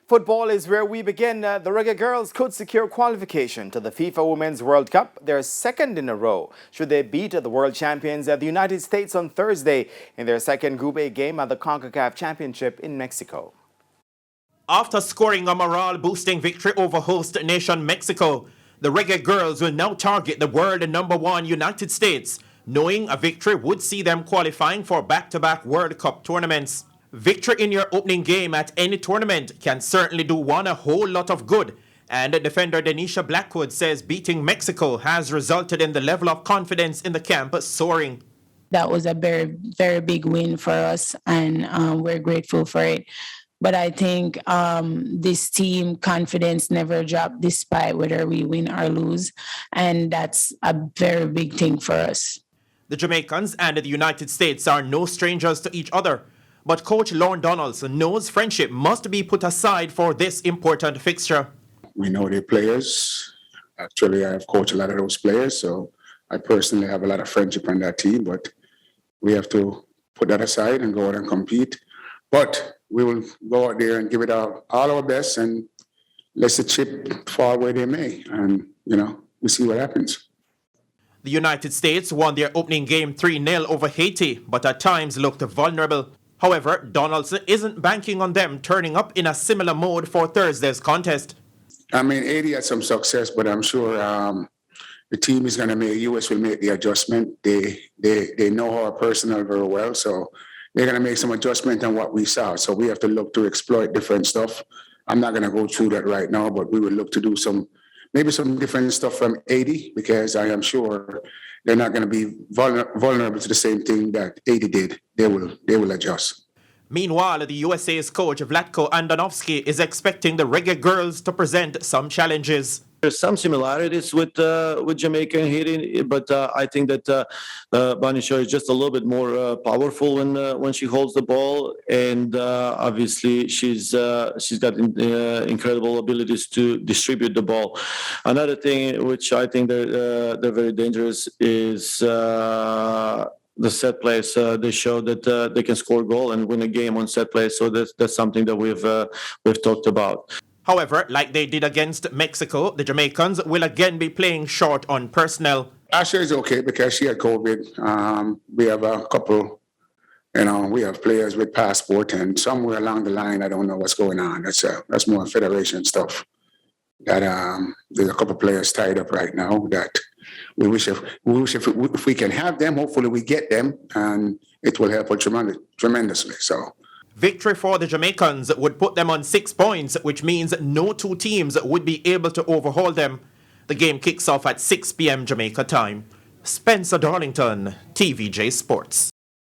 Football is where we begin. The Reggae Girlz could secure qualification to the FIFA Women's World Cup, their second in a row, should they beat the world champions at the United States on Thursday in their second Group A game at the CONCACAF Championship in Mexico. After scoring a morale-boosting victory over host nation Mexico, the Reggae Girlz will now target the world #1 United States, knowing a victory would see them qualifying for back-to-back World Cup tournaments. Victory in your opening game at any tournament can certainly do one a whole lot of good, and defender Denisha Blackwood says beating Mexico has resulted in the level of confidence in the camp soaring. That was a very, very big win for us, and we're grateful for it. But I think this team confidence never dropped despite whether we win or lose, and that's a very big thing for us. The Jamaicans and the United States are no strangers to each other, but Coach Lorne Donaldson knows friendship must be put aside for this important fixture. We know the players. Actually, I have coached a lot of those players, so I personally have a lot of friendship on that team, but we have to put that aside and go out and compete. But we will go out there and give it all our best and let the chip fall where they may. And, we see what happens. The United States won their opening game 3-0 over Haiti, but at times looked vulnerable. However, Donaldson isn't banking on them turning up in a similar mode for Thursday's contest. I mean, Haiti had some success, but I'm sure the team is going to make, U.S. will make the adjustment. They know our personnel very well, so they're going to make some adjustment on what we saw. So we have to look to exploit different stuff. I'm not going to go through that right now, but we will look to do maybe some different stuff from Haiti, because I am sure they're not going to be vulnerable to the same thing that Haiti did. They will adjust. Meanwhile, the USA's coach Vlatko Andonovski is expecting the Reggae Girlz to present some challenges. There's some similarities with Jamaica and Haiti, but I think that Banisha is just a little bit more powerful when she holds the ball, and obviously she's got incredible abilities to distribute the ball. Another thing which I think they're very dangerous is the set plays. They show that they can score a goal and win a game on set plays, so that's something that we've talked about. However, like they did against Mexico, the Jamaicans will again be playing short on personnel. Asha is okay because she had COVID. We have a couple, we have players with passport, and somewhere along the line, I don't know what's going on. That's more federation stuff. That there's a couple players tied up right now that we wish if we can have them, hopefully we get them, and it will help us tremendously. So. Victory for the Jamaicans would put them on 6 points, which means no two teams would be able to overhaul them. The game kicks off at 6 p.m. Jamaica time. Spencer Darlington, TVJ Sports.